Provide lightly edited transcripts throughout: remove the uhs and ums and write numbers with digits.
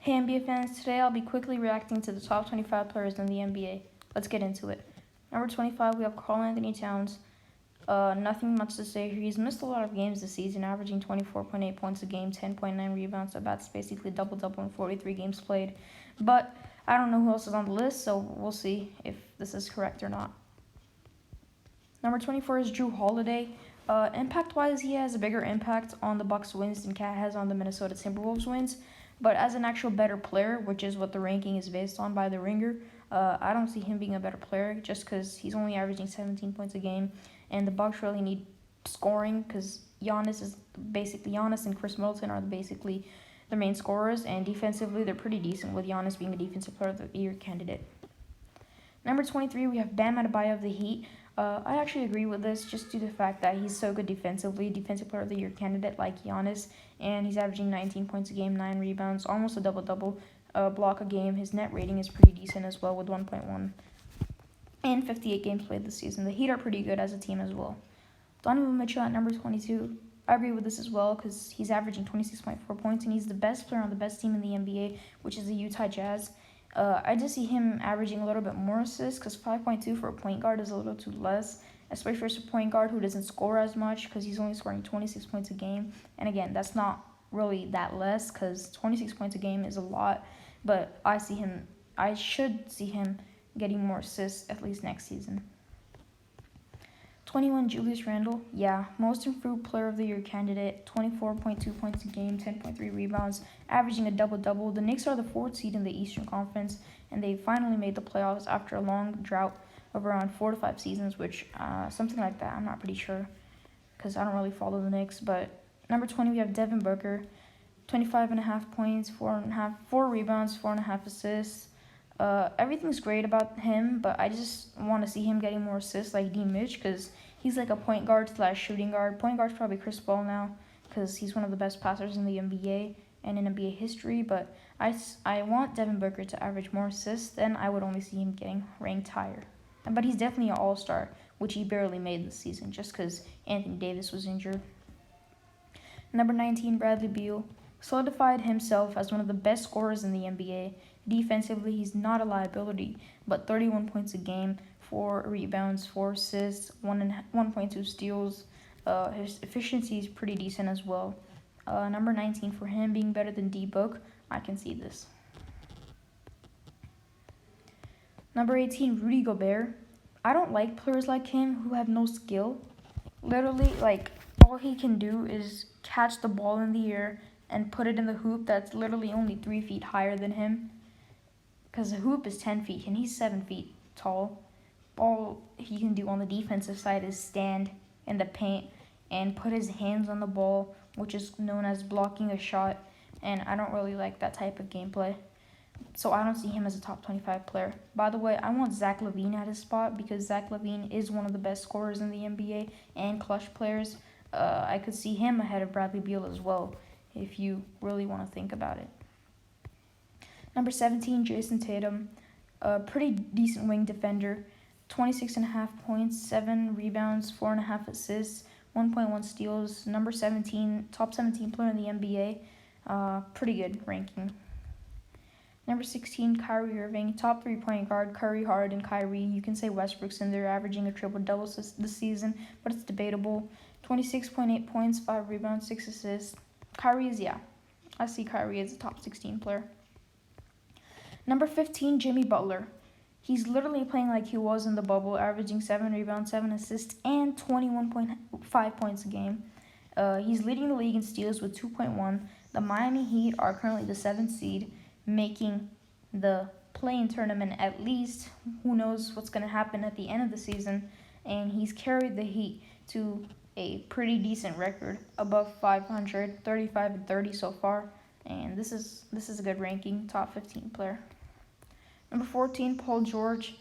Hey NBA fans, today I'll be quickly reacting to the top 25 players in the NBA. Let's get into it. Number 25, we have Karl Anthony Towns. Nothing much to say here. He's missed a lot of games this season, averaging 24.8 points a game, 10.9 rebounds, so that's basically double-double in 43 games played. But I don't know who else is on the list, so we'll see if this is correct or not. Number 24 is Jrue Holiday. Impact-wise, he has a bigger impact on the Bucks' wins than Cat has on the Minnesota Timberwolves' wins. But as an actual better player, which is what the ranking is based on by The Ringer, I don't see him being a better player just because he's only averaging 17 points a game, and the Bucks really need scoring because Giannis and Chris Middleton are basically the main scorers, and defensively they're pretty decent with Giannis being a defensive player of the year candidate. Number 23, we have Bam Adebayo of the Heat. I actually agree with this just due to the fact that he's so good defensively, defensive player of the year candidate like Giannis, and he's averaging 19 points a game, 9 rebounds, almost a double-double, block a game. His net rating is pretty decent as well with 1.1 and 58 games played this season. The Heat are pretty good as a team as well. Donovan Mitchell at number 22. I agree with this as well because he's averaging 26.4 points, and he's the best player on the best team in the NBA, which is the Utah Jazz. I just see him averaging a little bit more assists because 5.2 for a point guard is a little too less, especially for a point guard who doesn't score as much because he's only scoring 26 points a game. And again, that's not really that less because 26 points a game is a lot, but I should see him getting more assists at least next season. 21, Julius Randle. Yeah, most improved player of the year candidate, 24.2 points a game, 10.3 rebounds, averaging a double-double. The Knicks are the 4th seed in the Eastern Conference, and they finally made the playoffs after a long drought of around 4 to 5 seasons, which, something like that, I'm not pretty sure, because I don't really follow the Knicks. But number 20, we have Devin Booker, 25.5 points, 4 rebounds, 4.5 assists. Everything's great about him, but I just want to see him getting more assists like D. Mitch because he's like a point guard / shooting guard. Point guard's probably Chris Paul now because he's one of the best passers in the NBA and in NBA history, but I want Devin Booker to average more assists, then I would only see him getting ranked higher. But he's definitely an all-star, which he barely made this season just because Anthony Davis was injured. Number 19, Bradley Beal. Solidified himself as one of the best scorers in the NBA. Defensively, he's not a liability, but 31 points a game, 4 rebounds, 4 assists, 1.2 steals. His efficiency is pretty decent as well. Number 19 for him being better than D-Book, I can see this. Number 18, Rudy Gobert. I don't like players like him who have no skill. Literally, all he can do is catch the ball in the air and put it in the hoop that's literally only 3 feet higher than him. Because the hoop is 10 feet and he's 7 feet tall. All he can do on the defensive side is stand in the paint and put his hands on the ball, which is known as blocking a shot. And I don't really like that type of gameplay. So I don't see him as a top 25 player. By the way, I want Zach LaVine at his spot because Zach LaVine is one of the best scorers in the NBA and clutch players. I could see him ahead of Bradley Beal as well if you really want to think about it. Number 17, Jason Tatum. A pretty decent wing defender. 26.5 points, 7 rebounds, 4.5 assists, 1.1 steals. Number 17, top 17 player in the NBA. Pretty good ranking. Number 16, Kyrie Irving. Top 3-point guard, Curry, Harden, Kyrie. You can say Westbrook's in there, averaging a triple-double this season, but it's debatable. 26.8 points, 5 rebounds, 6 assists. I see Kyrie as a top 16 player. Number 15, Jimmy Butler. He's literally playing like he was in the bubble, averaging 7 rebounds, 7 assists, and 21.5 points a game. He's leading the league in steals with 2.1. The Miami Heat are currently the 7th seed, making the play-in tournament at least. Who knows what's going to happen at the end of the season. And he's carried the Heat to a pretty decent record, above 500, 35-30 so far. And this is a good ranking, top 15 player. Number 14, Paul George.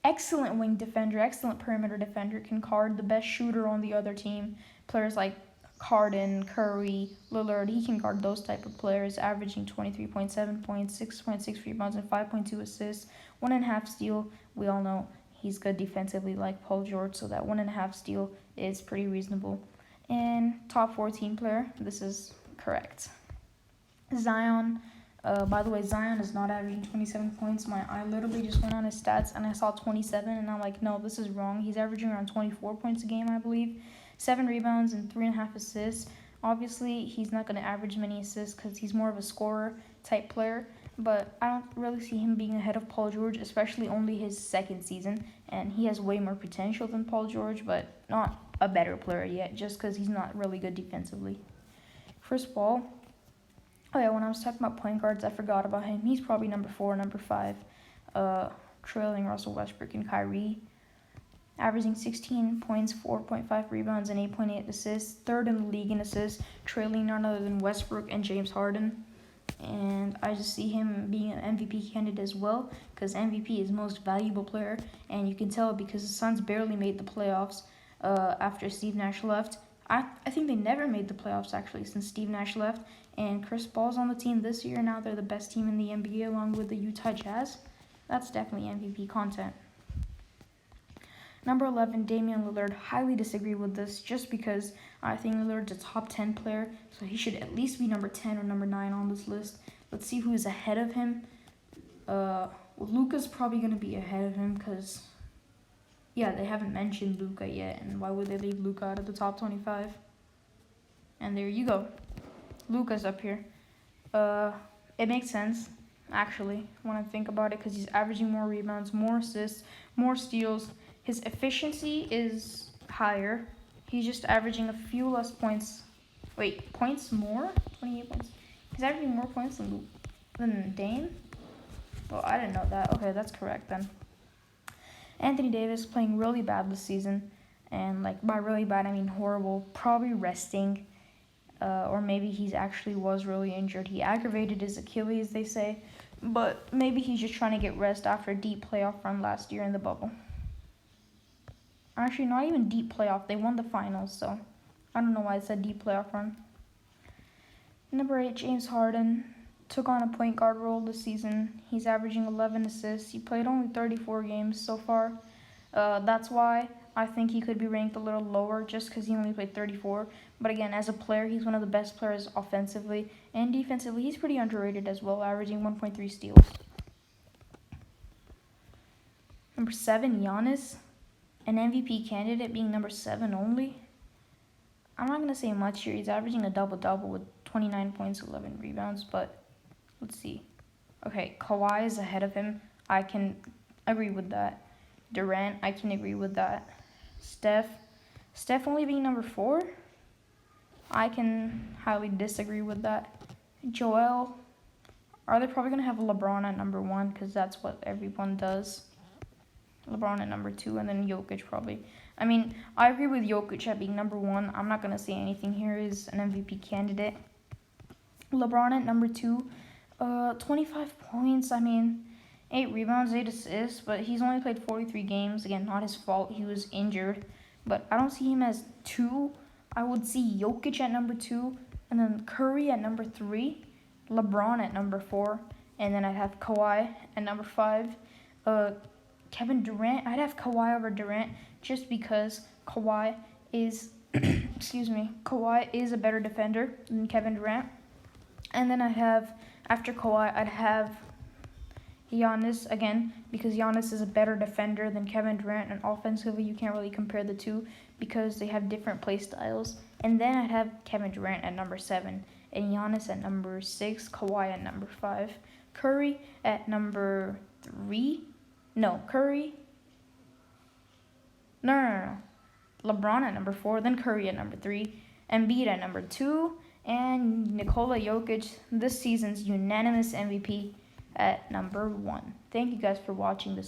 Excellent wing defender, excellent perimeter defender, can guard the best shooter on the other team. Players like Harden, Curry, Lillard, he can guard those type of players, averaging 23.7 points, 6.6 rebounds, and 5.2 assists, 1.5 steal. We all know he's good defensively like Paul George, so that 1.5 steal is pretty reasonable. And top 14 player, this is correct. Zion By the way, Zion is not averaging 27 points. I literally just went on his stats and I saw 27, and I'm like, no, this is wrong. He's averaging around 24 points a game, I believe. 7 rebounds and 3.5 assists. Obviously, he's not going to average many assists because he's more of a scorer type player. But I don't really see him being ahead of Paul George, especially only his second season. And he has way more potential than Paul George, but not a better player yet, just because he's not really good defensively. Chris Paul. Oh yeah, when I was talking about point guards, I forgot about him. He's probably number 4, number 5, trailing Russell Westbrook and Kyrie. Averaging 16 points, 4.5 rebounds, and 8.8 assists. Third in the league in assists, trailing none other than Westbrook and James Harden. And I just see him being an MVP candidate as well, because MVP is most valuable player, and you can tell because the Suns barely made the playoffs after Steve Nash left. I think they never made the playoffs, actually, since Steve Nash left. And Chris Paul's on the team this year. Now they're the best team in the NBA along with the Utah Jazz. That's definitely MVP content. Number 11, Damian Lillard. Highly disagree with this just because I think Lillard's a top 10 player, so he should at least be number 10 or number 9 on this list. Let's see who is ahead of him. Luka's probably going to be ahead of him because, yeah, they haven't mentioned Luka yet, and why would they leave Luka out of the top 25? And there you go. Luka's up here. It makes sense, actually, when I think about it, because he's averaging more rebounds, more assists, more steals. His efficiency is higher. He's just averaging a few less points. Wait, points more? 28 points. He's averaging more points than Dame? Well, I didn't know that. Okay, that's correct then. Anthony Davis playing really bad this season. And by really bad, I mean horrible. Probably resting. Or maybe he actually was really injured. He aggravated his Achilles, they say. But maybe he's just trying to get rest after a deep playoff run last year in the bubble. Actually, not even deep playoff. They won the finals, so I don't know why I said deep playoff run. Number 8, James Harden took on a point guard role this season. He's averaging 11 assists. He played only 34 games so far. That's why I think he could be ranked a little lower just because he only played 34. But again, as a player, he's one of the best players offensively and defensively. He's pretty underrated as well, averaging 1.3 steals. Number 7, Giannis. An MVP candidate being number 7 only. I'm not going to say much here. He's averaging a double-double with 29 points, 11 rebounds, but let's see. Okay, Kawhi is ahead of him. I can agree with that. Durant, I can agree with that. Steph only being number 4. I can highly disagree with that. Joel, are they probably going to have LeBron at number 1 because that's what everyone does. LeBron at number 2, and then Jokic probably. I mean, I agree with Jokic at being number 1. I'm not going to say anything here is an MVP candidate. LeBron at number 2, 25 points. I mean, 8 rebounds, 8 assists, but he's only played 43 games. Again, not his fault. He was injured. But I don't see him as 2. I would see Jokic at number 2, and then Curry at number 3, LeBron at number 4, and then I'd have Kawhi at number 5. Kevin Durant, I'd have Kawhi over Durant just because Kawhi is, Kawhi is a better defender than Kevin Durant. And then after Kawhi, I'd have Giannis again because Giannis is a better defender than Kevin Durant, and offensively you can't really compare the two because they have different play styles. And then I'd have Kevin Durant at number 7 and Giannis at number 6, Kawhi at number 5, Curry at number 3. No, LeBron at number 4, then Curry at number 3, Embiid at number 2, and Nikola Jokic, this season's unanimous MVP, at number 1. Thank you guys for watching this.